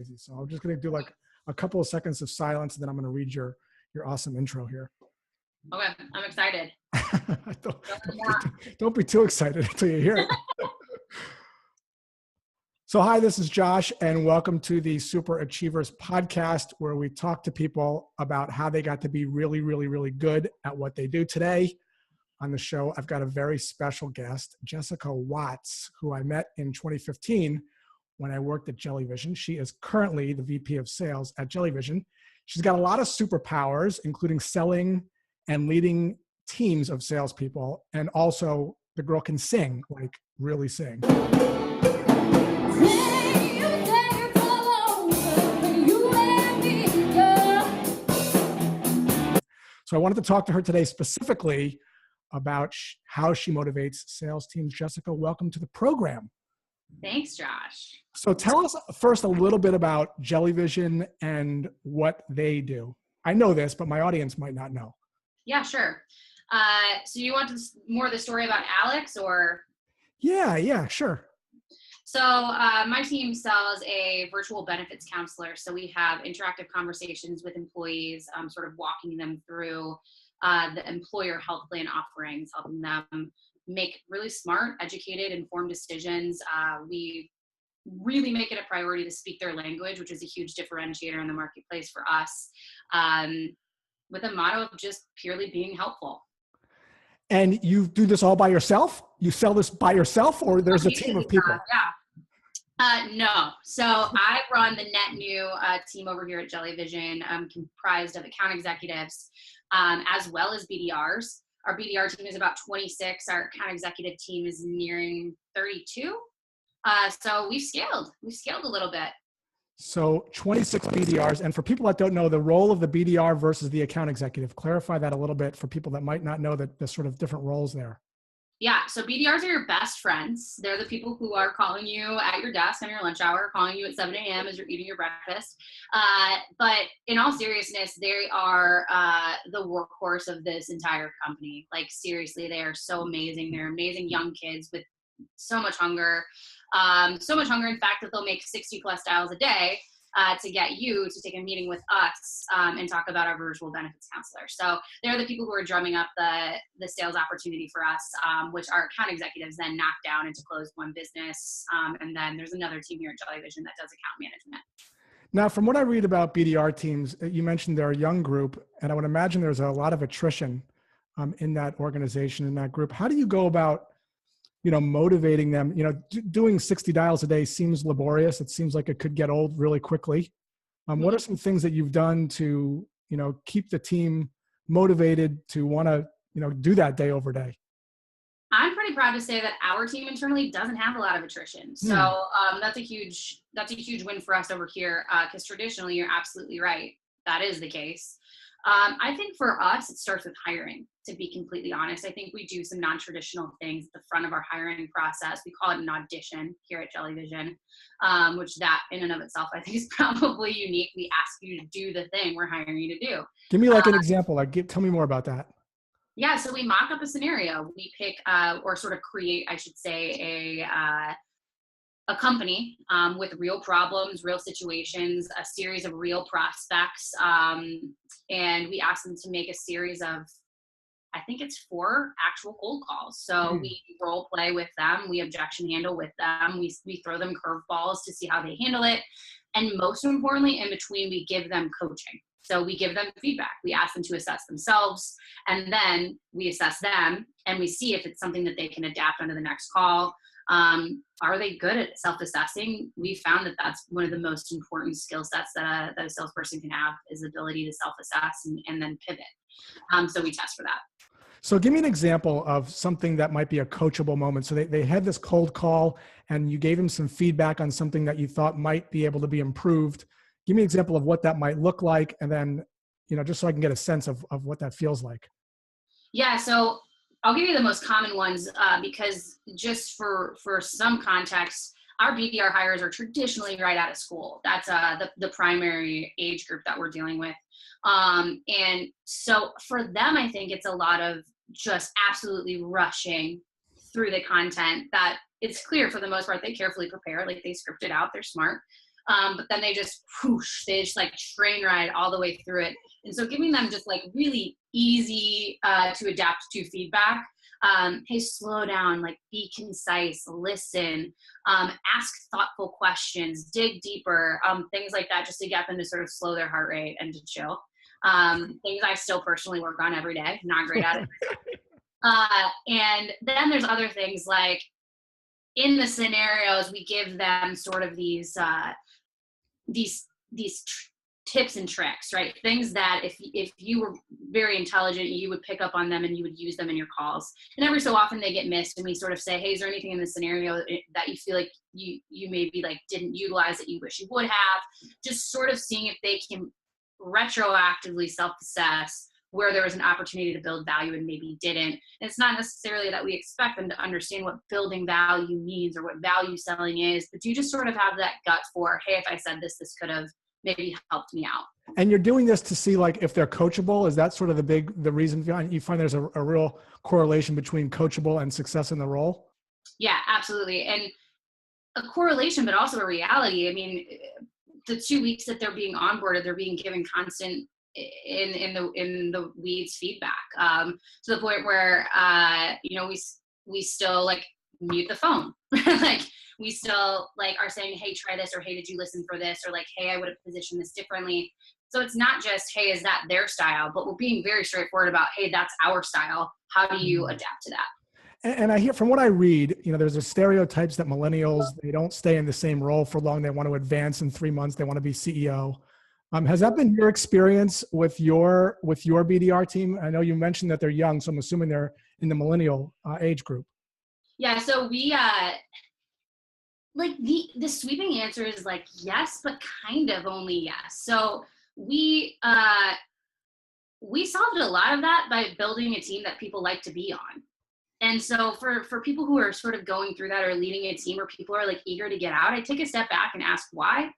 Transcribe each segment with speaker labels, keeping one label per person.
Speaker 1: So I'm just going to do like a couple of seconds of silence, and then I'm going to read your awesome intro here.
Speaker 2: Okay, I'm excited.
Speaker 1: don't be too excited until you hear it. So hi, this is Josh, and welcome to the Super Achievers podcast, where we talk to people about how they got to be really, really, really good at what they do. Today on the show, I've got a very special guest, Jessica Watts, who I met in 2015 when I worked at Jellyvision. She is currently the VP of Sales at Jellyvision. She's got a lot of superpowers, including selling and leading teams of salespeople. And also, the girl can sing, like really sing. So I wanted to talk to her today specifically about how she motivates sales teams. Jessica, welcome to the program.
Speaker 2: Thanks, Josh.
Speaker 1: So tell us first a little bit about Jellyvision and what they do. I know this, but my audience might not know.
Speaker 2: Yeah, sure. So you want more of the story about Alex, or?
Speaker 1: Yeah, sure.
Speaker 2: So my team sells a virtual benefits counselor. So we have interactive conversations with employees, sort of walking them through the employer health plan offerings, helping them make really smart, educated, informed decisions. We really make it a priority to speak their language, which is a huge differentiator in the marketplace for us, with a motto of just purely being helpful.
Speaker 1: And you do this all by yourself? You sell this by yourself, or there's a team of people?
Speaker 2: No. So I run the net new team over here at Jellyvision, comprised of account executives, as well as BDRs. Our BDR team is about 26. Our account executive team is nearing 32. So we've scaled a little bit.
Speaker 1: So 26 BDRs. And for people that don't know the role of the BDR versus the account executive, clarify that a little bit for people that might not know that the sort of different roles there.
Speaker 2: Yeah, so BDRs are your best friends. They're the people who are calling you at your desk on your lunch hour, calling you at 7 a.m. as you're eating your breakfast. But in all seriousness, they are the workhorse of this entire company. Like, seriously, they are so amazing. They're amazing young kids with so much hunger. In fact, that they'll make 60 plus dials a day to get you to take a meeting with us and talk about our virtual benefits counselor. So they're the people who are drumming up the sales opportunity for us, which our account executives then knock down into closed one business. And then there's another team here at Jellyvision that does account management.
Speaker 1: Now, from what I read about BDR teams, you mentioned they're a young group, and I would imagine there's a lot of attrition in that organization, in that group. How do you go about motivating them? Doing 60 dials a day seems laborious. It seems like it could get old really quickly. What are some things that you've done to, keep the team motivated to want to, do that day over day?
Speaker 2: I'm pretty proud to say that our team internally doesn't have a lot of attrition. So that's a huge win for us over here. Because traditionally, you're absolutely right. That is the case. I think for us, it starts with hiring, to be completely honest. I think we do some non-traditional things at the front of our hiring process. We call it an audition here at Jellyvision, which that in and of itself, I think, is probably unique. We ask you to do the thing we're hiring you to do.
Speaker 1: Give me like an example. Tell me more about that.
Speaker 2: Yeah, so we mock up a scenario. We pick or sort of create, I should say, a company with real problems, real situations, a series of real prospects. And we ask them to make a series of, I think it's 4 actual cold calls. So we role play with them. We objection handle with them. We throw them curveballs to see how they handle it. And most importantly, in between, we give them coaching. So we give them feedback. We ask them to assess themselves, and then we assess them, and we see if it's something that they can adapt onto the next call. Are they good at self-assessing? We found that that's one of the most important skill sets that a salesperson can have, is the ability to self-assess and then pivot. So we test for that.
Speaker 1: So give me an example of something that might be a coachable moment. So they had this cold call and you gave them some feedback on something that you thought might be able to be improved. Give me an example of what that might look like. And then, just so I can get a sense of what that feels like. Yeah.
Speaker 2: So I'll give you the most common ones because just for some context, our BDR hires are traditionally right out of school. That's the primary age group that we're dealing with. And so for them, I think it's a lot of just absolutely rushing through the content that it's clear for the most part, they carefully prepare, like they script it out, they're smart. But then they just whoosh, they just like train ride all the way through it. And so giving them just like really easy to adapt to feedback. Hey, slow down, like be concise, listen, ask thoughtful questions, dig deeper, things like that, just to get them to sort of slow their heart rate and to chill. Things I still personally work on every day, not great at it. And then there's other things like in the scenarios, we give them sort of these tips and tricks, right? Things that if you were very intelligent, you would pick up on them and you would use them in your calls. And every so often they get missed, and we sort of say, hey, is there anything in the scenario that you feel like you maybe like didn't utilize that you wish you would have? Just sort of seeing if they can retroactively self-assess where there was an opportunity to build value and maybe didn't. And it's not necessarily that we expect them to understand what building value means or what value selling is, but you just sort of have that gut for, hey, if I said this could have maybe helped me out.
Speaker 1: And you're doing this to see like if they're coachable. Is that sort of the reason behind you find there's a real correlation between coachable and success in the role?
Speaker 2: Yeah, absolutely. And a correlation, but also a reality. I mean, the 2 weeks that they're being onboarded, they're being given constant in the weeds feedback, to the point where we still like mute the phone. Like we still like are saying, hey, try this, or hey, did you listen for this, or like, hey, I would have positioned this differently. So it's not just, hey, is that their style, but we're being very straightforward about, hey, that's our style. How do you adapt to that?
Speaker 1: And I hear from what I read, there's a stereotypes that millennials, they don't stay in the same role for long. They want to advance in 3 months. They want to be CEO. Has that been your experience with your BDR team? I know you mentioned that they're young, so I'm assuming they're in the millennial age group.
Speaker 2: Yeah. So we, like the sweeping answer is like, yes, but kind of only yes. So we solved a lot of that by building a team that people like to be on. And so for people who are sort of going through that or leading a team where people are like eager to get out, I take a step back and ask why.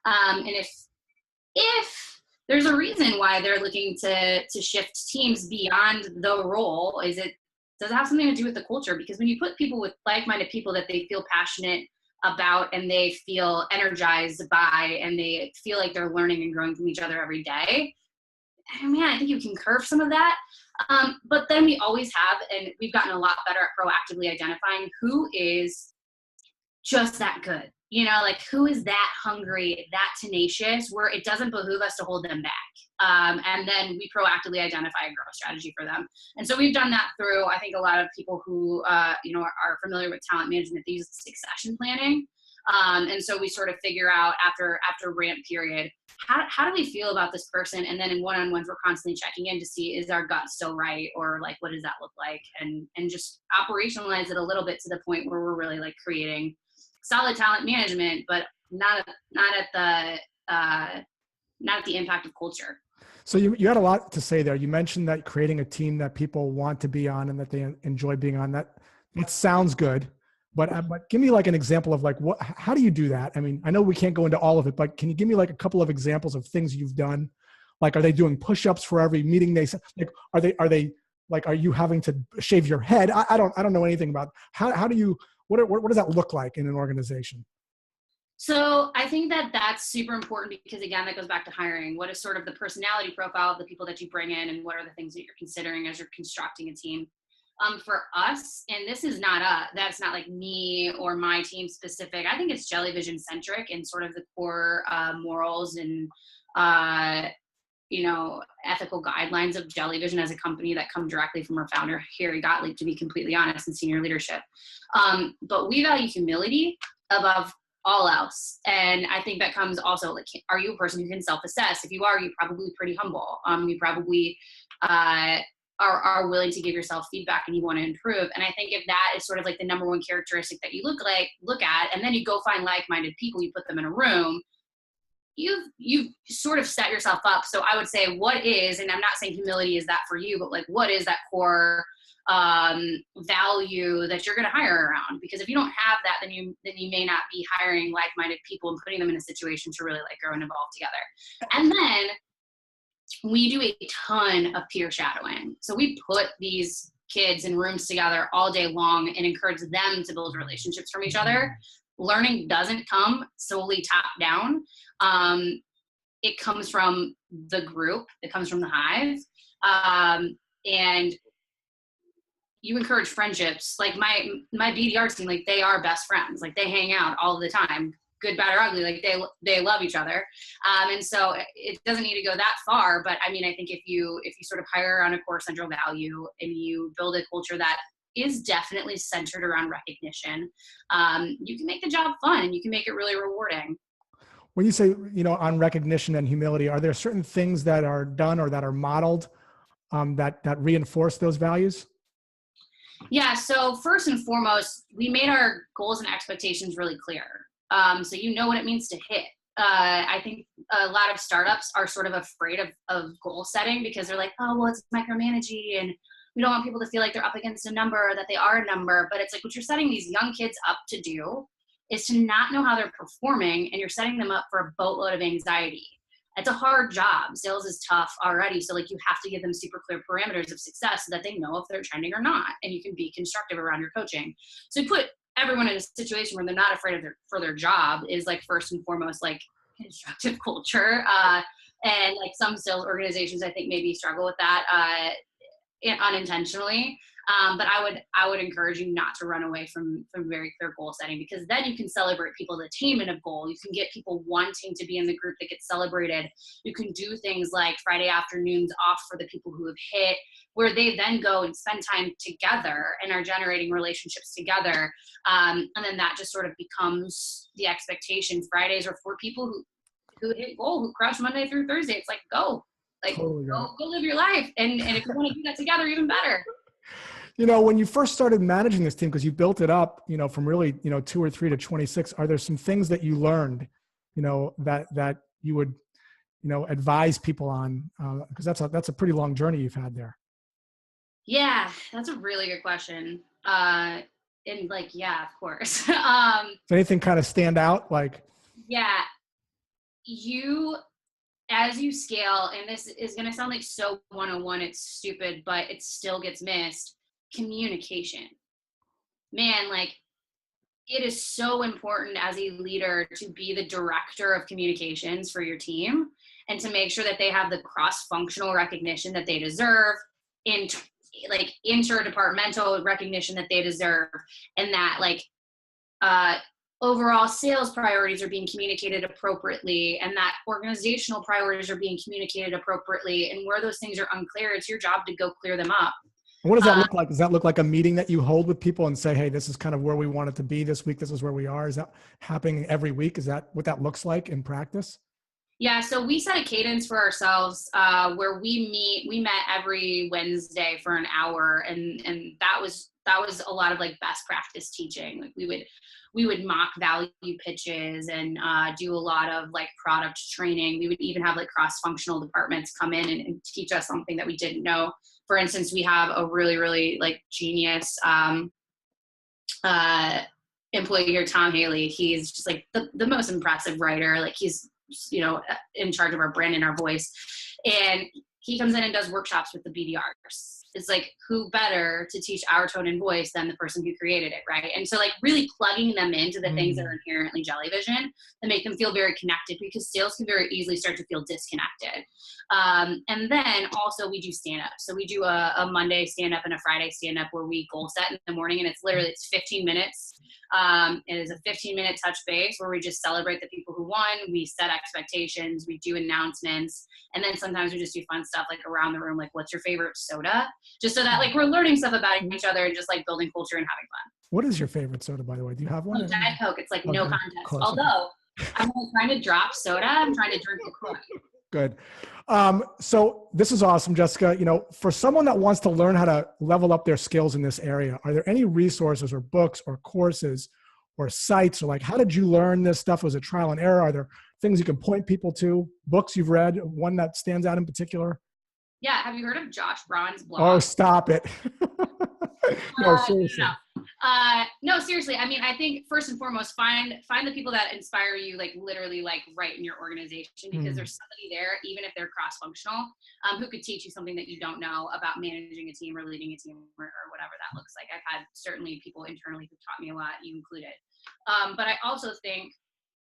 Speaker 2: And if there's a reason why they're looking to shift teams beyond the role, does it have something to do with the culture? Because when you put people with like-minded people that they feel passionate about and they feel energized by and they feel like they're learning and growing from each other every day, man, I think you can curve some of that. But then we always have, and we've gotten a lot better at proactively identifying who is just that good. Like who is that hungry, that tenacious, where it doesn't behoove us to hold them back. And then we proactively identify a growth strategy for them. And so we've done that through, I think a lot of people who, are familiar with talent management, they use succession planning. And so we sort of figure out after ramp period, how do we feel about this person? And then in one-on-ones, we're constantly checking in to see, is our gut still right? Or like, what does that look like? And just operationalize it a little bit to the point where we're really like creating solid talent management, but not at the impact of culture.
Speaker 1: So you had a lot to say there. You mentioned that creating a team that people want to be on and that they enjoy being on. That sounds good, but give me like an example of like how do you do that? I mean, I know we can't go into all of it, but can you give me like a couple of examples of things you've done? Like, are they doing push-ups for every meeting they like? Are they like, are you having to shave your head? I don't know anything about how do you. What does that look like in an organization?
Speaker 2: So I think that that's super important because, again, that goes back to hiring. What is sort of the personality profile of the people that you bring in, and what are the things that you're considering as you're constructing a team? For us, and this is that's not like me or my team specific. I think it's Jellyvision centric and sort of the core morals and ethical guidelines of Jellyvision as a company that come directly from our founder, Harry Gottlieb, to be completely honest, and senior leadership. But we value humility above all else. And I think that comes also like, are you a person who can self-assess? If you are, you're probably pretty humble. You probably are willing to give yourself feedback and you want to improve. And I think if that is sort of like the number one characteristic that you look at, and then you go find like-minded people, you put them in a room, you've sort of set yourself up. So I would say what is, and I'm not saying humility is that for you, but like what is that core value that you're going to hire around? Because if you don't have that, then you may not be hiring like-minded people and putting them in a situation to really like grow and evolve together. And then we do a ton of peer shadowing. So we put these kids in rooms together all day long and encourage them to build relationships from each other. learning doesn't come solely top down. It comes from the group, it comes from the hive. And you encourage friendships. Like my BDR team, like they are best friends. Like they hang out all the time, good, bad, or ugly. Like they love each other. And so it doesn't need to go that far. But I mean, I think if you sort of hire on a core central value and you build a culture that is definitely centered around recognition, you can make the job fun and you can make it really rewarding.
Speaker 1: When you say, on recognition and humility, are there certain things that are done or that are modeled that reinforce those values?
Speaker 2: Yeah. So first and foremost, we made our goals and expectations really clear. So you know what it means to hit. I think a lot of startups are sort of afraid of goal setting because they're like, oh, well, it's micromanaging and we don't want people to feel like they're up against a number or that they are a number. But it's like what you're setting these young kids up to do is to not know how they're performing, and you're setting them up for a boatload of anxiety. It's a hard job. Sales is tough already. So like you have to give them super clear parameters of success so that they know if they're trending or not. And you can be constructive around your coaching. So you put everyone in a situation where they're not afraid for their job is like first and foremost, like constructive culture. And like some sales organizations, I think maybe struggle with that unintentionally. But I would encourage you not to run away from very clear goal setting, because then you can celebrate people's attainment of goal. You can get people wanting to be in the group that gets celebrated. You can do things like Friday afternoons off for the people who have hit, where they then go and spend time together and are generating relationships together. And then that just sort of becomes the expectation. Fridays are for people who hit goal, who crush Monday through Thursday. It's like, go live your life. And if you want to do that together, even better.
Speaker 1: When you first started managing this team, because you built it up, from really, 2 or 3 to 26, are there some things that you learned, that you would, advise people on? Because that's a pretty long journey you've had there.
Speaker 2: Yeah, that's a really good question. And like, yeah, of course.
Speaker 1: Does anything kind of stand out? Like,
Speaker 2: yeah, as you scale, and this is going to sound like so 101, it's stupid, but it still gets missed. Communication. Man, like it is so important as a leader to be the director of communications for your team and to make sure that they have the cross-functional recognition that they deserve, like interdepartmental recognition that they deserve, and that like overall sales priorities are being communicated appropriately, and that organizational priorities are being communicated appropriately. And where those things are unclear, it's your job to go clear them up.
Speaker 1: What does that look like? Does that look like a meeting that you hold with people and say, hey, this is kind of where we want it to be this week. This is where we are. Is that happening every week? Is that what that looks like in practice?
Speaker 2: Yeah. So we set a cadence for ourselves where we met every Wednesday for an hour. And that was a lot of like best practice teaching. Like we would mock value pitches and do a lot of like product training. We would even have like cross-functional departments come in and teach us something that we didn't know. For instance, we have a really, really like genius employee here, Tom Haley. He's just like the most impressive writer. Like he's, in charge of our brand and our voice. And he comes in and does workshops with the BDRs. It's like, who better to teach our tone and voice than the person who created it, right? And so like really plugging them into the things that are inherently Jellyvision that make them feel very connected, because sales can very easily start to feel disconnected. And then also we do stand-up. So we do a Monday stand-up and a Friday stand-up where we goal set in the morning, and it's 15 minutes. It is a 15-minute touch base where we just celebrate the people who won. We set expectations, we do announcements, and then sometimes we just do fun stuff like around the room, like what's your favorite soda? Just so that like we're learning stuff about each other and just like building culture and having fun.
Speaker 1: What is your favorite soda, by the way? Do you have one?
Speaker 2: Diet Coke. It's like no contest. Although I'm trying to drop soda, I'm trying to drink LaCroix.
Speaker 1: Good. So this is awesome, Jessica. For someone that wants to learn how to level up their skills in this area, are there any resources or books or courses or sites, or like, how did you learn this stuff? Was it trial and error? Are there things you can point people to, books you've read, one that stands out in particular?
Speaker 2: Yeah. Have you heard of Josh Braun's
Speaker 1: Oh,
Speaker 2: blog?
Speaker 1: stop it. No, seriously.
Speaker 2: No, seriously. I mean, I think first and foremost, find the people that inspire you, like literally, like right in your organization, because there's somebody there, even if they're cross-functional, who could teach you something that you don't know about managing a team or leading a team or whatever that looks like. I've had certainly people internally who've taught me a lot, you included. But I also think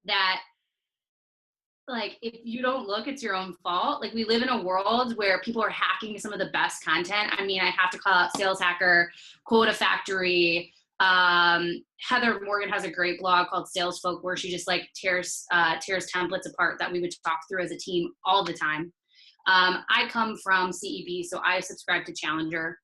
Speaker 2: that, like, if you don't look, it's your own fault. Like, we live in a world where people are hacking some of the best content. I mean, I have to call out Sales Hacker, Quota Factory. Heather Morgan has a great blog called Sales Folk, where she just like tears templates apart that we would talk through as a team all the time. I come from CEB, so I subscribe to Challenger.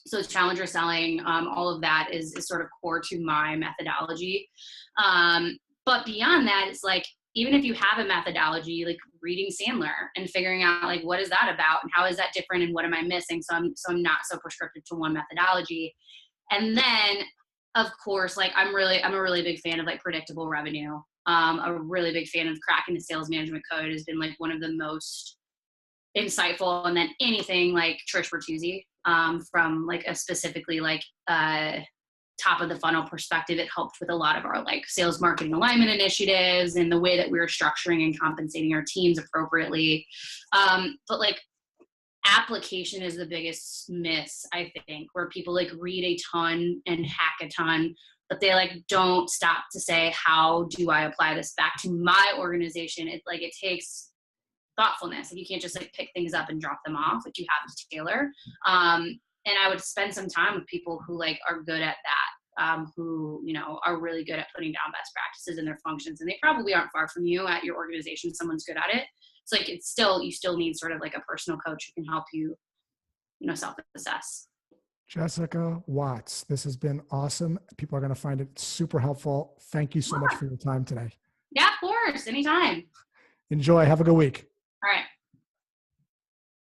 Speaker 2: So Challenger selling, all of that is sort of core to my methodology. But beyond that, it's like, even if you have a methodology, like reading Sandler and figuring out like, what is that about and how is that different and what am I missing? So I'm not so prescriptive to one methodology. And then of course, like I'm a really big fan of like predictable revenue. A really big fan of cracking the sales management code has been like one of the most insightful. And then anything like Trish Bertuzzi, from like a specifically like, top of the funnel perspective, it helped with a lot of our like sales marketing alignment initiatives and the way that we were structuring and compensating our teams appropriately. But like application is the biggest miss, I think, where people like read a ton and hack a ton, but they like don't stop to say, how do I apply this back to my organization? It takes thoughtfulness. Like, you can't just like pick things up and drop them off. Like, you have to tailor. And I would spend some time with people who like are good at that, who, you know, are really good at putting down best practices in their functions. And they probably aren't far from you at your organization. Someone's good at it. It's like, you still need sort of like a personal coach who can help you, you know, self-assess.
Speaker 1: Jessica Watts, this has been awesome. People are going to find it super helpful. Thank you so much for your time today.
Speaker 2: Yeah, of course. Anytime.
Speaker 1: Enjoy. Have a good week.
Speaker 2: All right.